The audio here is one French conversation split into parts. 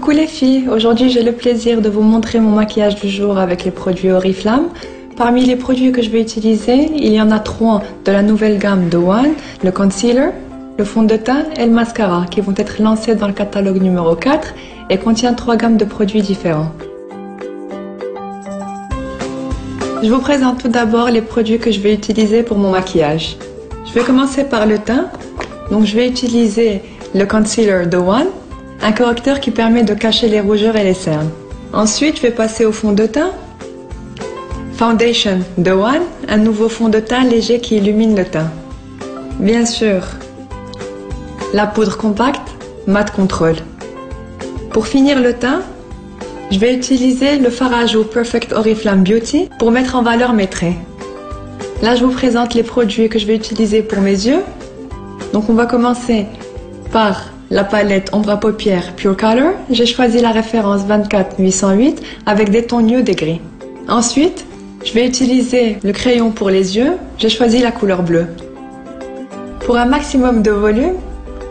Coucou les filles, aujourd'hui j'ai le plaisir de vous montrer mon maquillage du jour avec les produits Oriflamme. Parmi les produits que je vais utiliser, il y en a 3 de la nouvelle gamme de One, le concealer, le fond de teint et le mascara qui vont être lancés dans le catalogue numéro 4 et contient 3 gammes de produits différents. Je vous présente tout d'abord les produits que je vais utiliser pour mon maquillage. Je vais commencer par le teint, donc je vais utiliser le concealer de One, un correcteur qui permet de cacher les rougeurs et les cernes. Ensuite, je vais passer au fond de teint. Foundation de One, un nouveau fond de teint léger qui illumine le teint. Bien sûr, la poudre compacte Matte Control. Pour finir le teint, je vais utiliser le fard à joues Perfect Oriflamme Beauty pour mettre en valeur mes traits. Là, je vous présente les produits que je vais utiliser pour mes yeux. Donc, on va commencer par la palette ombre à paupières Pure Color. J'ai choisi la référence 24808 avec des tons nude et gris. Ensuite, je vais utiliser le crayon pour les yeux. J'ai choisi la couleur bleue. Pour un maximum de volume,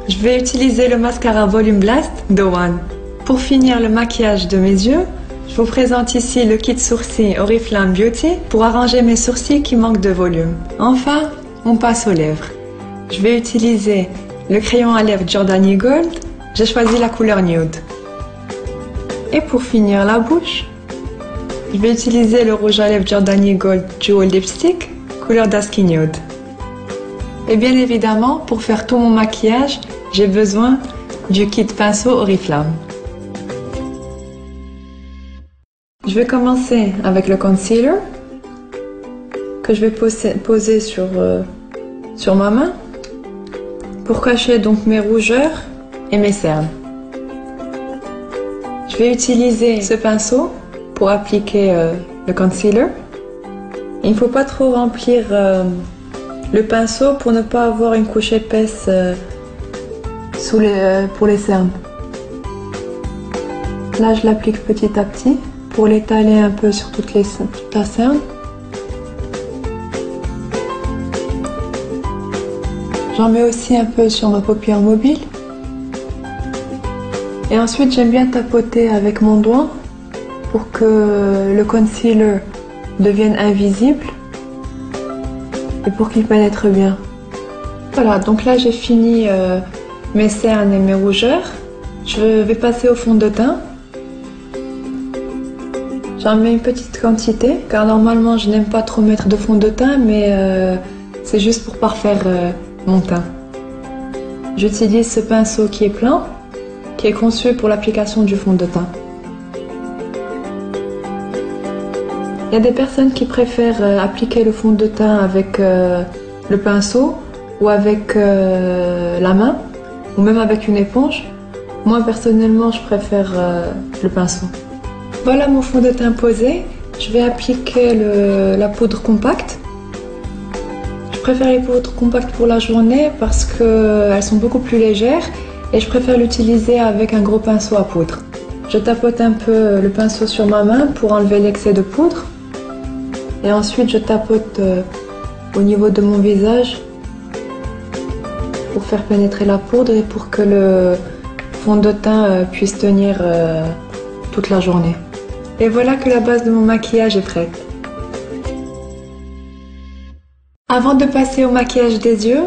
je vais utiliser le mascara Volume Blast de One. Pour finir le maquillage de mes yeux, je vous présente ici le kit sourcils Oriflamme Beauty pour arranger mes sourcils qui manquent de volume. Enfin, on passe aux lèvres. Je vais utiliser le crayon à lèvres Giordani Gold, j'ai choisi la couleur nude. Et pour finir la bouche, je vais utiliser le rouge à lèvres Giordani Gold Duo Lipstick, couleur Dusky Nude. Et bien évidemment, pour faire tout mon maquillage, j'ai besoin du kit pinceau Oriflamme. Je vais commencer avec le concealer que je vais poser sur ma main pour cacher donc mes rougeurs et mes cernes. Je vais utiliser ce pinceau pour appliquer le concealer. Il ne faut pas trop remplir le pinceau pour ne pas avoir une couche épaisse pour les cernes. Là, je l'applique petit à petit pour l'étaler un peu sur toute la cerne. J'en mets aussi un peu sur ma paupière mobile. Et ensuite, j'aime bien tapoter avec mon doigt pour que le concealer devienne invisible et pour qu'il pénètre bien. Voilà, donc là j'ai fini mes cernes et mes rougeurs. Je vais passer au fond de teint. J'en mets une petite quantité car normalement je n'aime pas trop mettre de fond de teint, mais c'est juste pour parfaire mon teint. J'utilise ce pinceau qui est plein, qui est conçu pour l'application du fond de teint. Il y a des personnes qui préfèrent appliquer le fond de teint avec le pinceau ou avec la main ou même avec une éponge. Moi personnellement je préfère le pinceau. Voilà mon fond de teint posé. Je vais appliquer la poudre compacte. Je préfère les poudres compactes pour la journée parce qu'elles sont beaucoup plus légères et je préfère l'utiliser avec un gros pinceau à poudre. Je tapote un peu le pinceau sur ma main pour enlever l'excès de poudre et ensuite je tapote au niveau de mon visage pour faire pénétrer la poudre et pour que le fond de teint puisse tenir toute la journée. Et voilà que la base de mon maquillage est prête. Avant de passer au maquillage des yeux,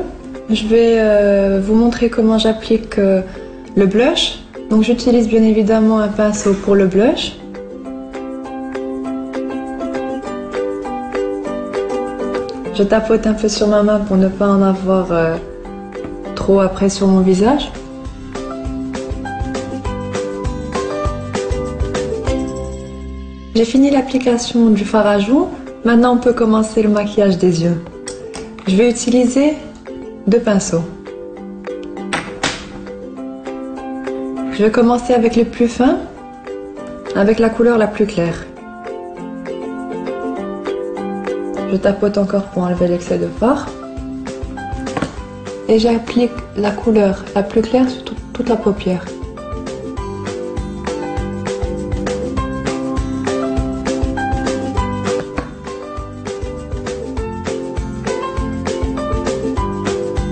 je vais vous montrer comment j'applique le blush. Donc j'utilise bien évidemment un pinceau pour le blush. Je tapote un peu sur ma main pour ne pas en avoir trop après sur mon visage. J'ai fini l'application du fard à joues. Maintenant on peut commencer le maquillage des yeux. Je vais utiliser 2 pinceaux. Je vais commencer avec le plus fin, avec la couleur la plus claire. Je tapote encore pour enlever l'excès de fard. Et j'applique la couleur la plus claire sur toute la paupière.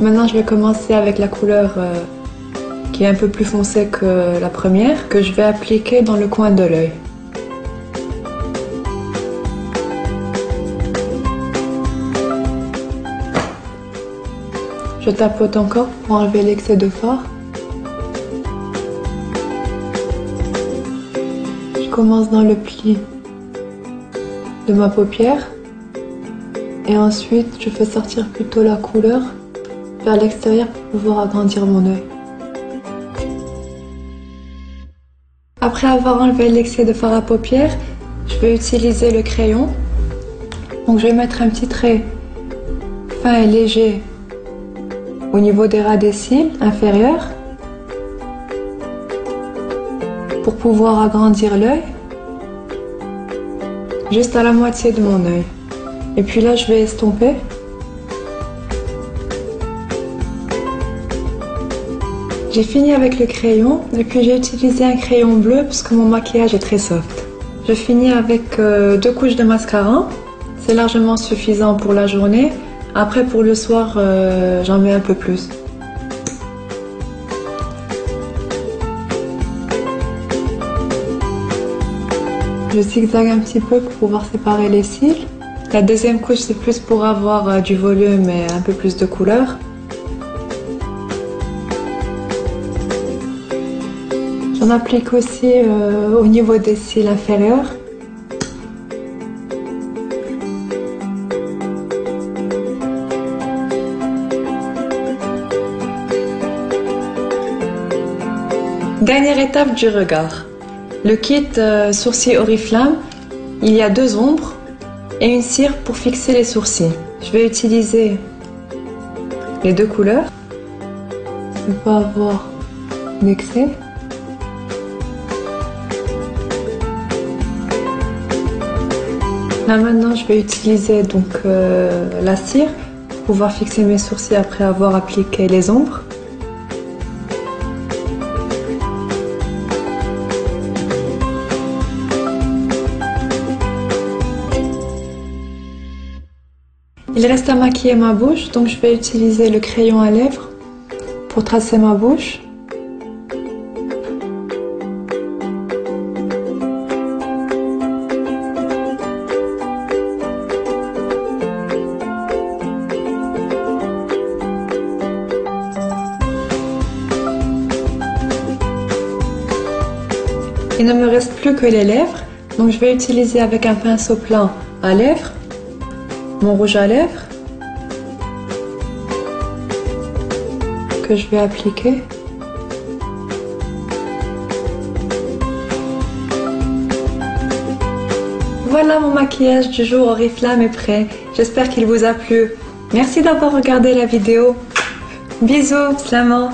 Maintenant, je vais commencer avec la couleur qui est un peu plus foncé que la première, que je vais appliquer dans le coin de l'œil. Je tapote encore pour enlever l'excès de fard. Je commence dans le pli de ma paupière et ensuite je fais sortir plutôt la couleur vers l'extérieur pour pouvoir agrandir mon œil. Après avoir enlevé l'excès de fard à paupières, je vais utiliser le crayon. Donc je vais mettre un petit trait fin et léger au niveau des ras des cils inférieurs pour pouvoir agrandir l'œil juste à la moitié de mon œil. Et puis là, je vais estomper. J'ai fini avec le crayon et puis j'ai utilisé un crayon bleu parce que mon maquillage est très soft. Je finis avec 2 couches de mascara. C'est largement suffisant pour la journée. Après, pour le soir, j'en mets un peu plus. Je zigzague un petit peu pour pouvoir séparer les cils. La deuxième couche, c'est plus pour avoir du volume et un peu plus de couleur. J'en applique aussi au niveau des cils inférieurs. Dernière étape du regard. Le kit sourcils Oriflamme, il y a 2 ombres et une cire pour fixer les sourcils. Je vais utiliser les 2 couleurs. Je ne veux pas avoir d'excès. Là maintenant, je vais utiliser donc la cire pour pouvoir fixer mes sourcils après avoir appliqué les ombres. Il reste à maquiller ma bouche, donc je vais utiliser le crayon à lèvres pour tracer ma bouche. Il ne me reste plus que les lèvres, donc je vais utiliser avec un pinceau plat à lèvres mon rouge à lèvres que je vais appliquer. Voilà, mon maquillage du jour Oriflamme est prêt. J'espère qu'il vous a plu. Merci d'avoir regardé la vidéo. Bisous, Slaman.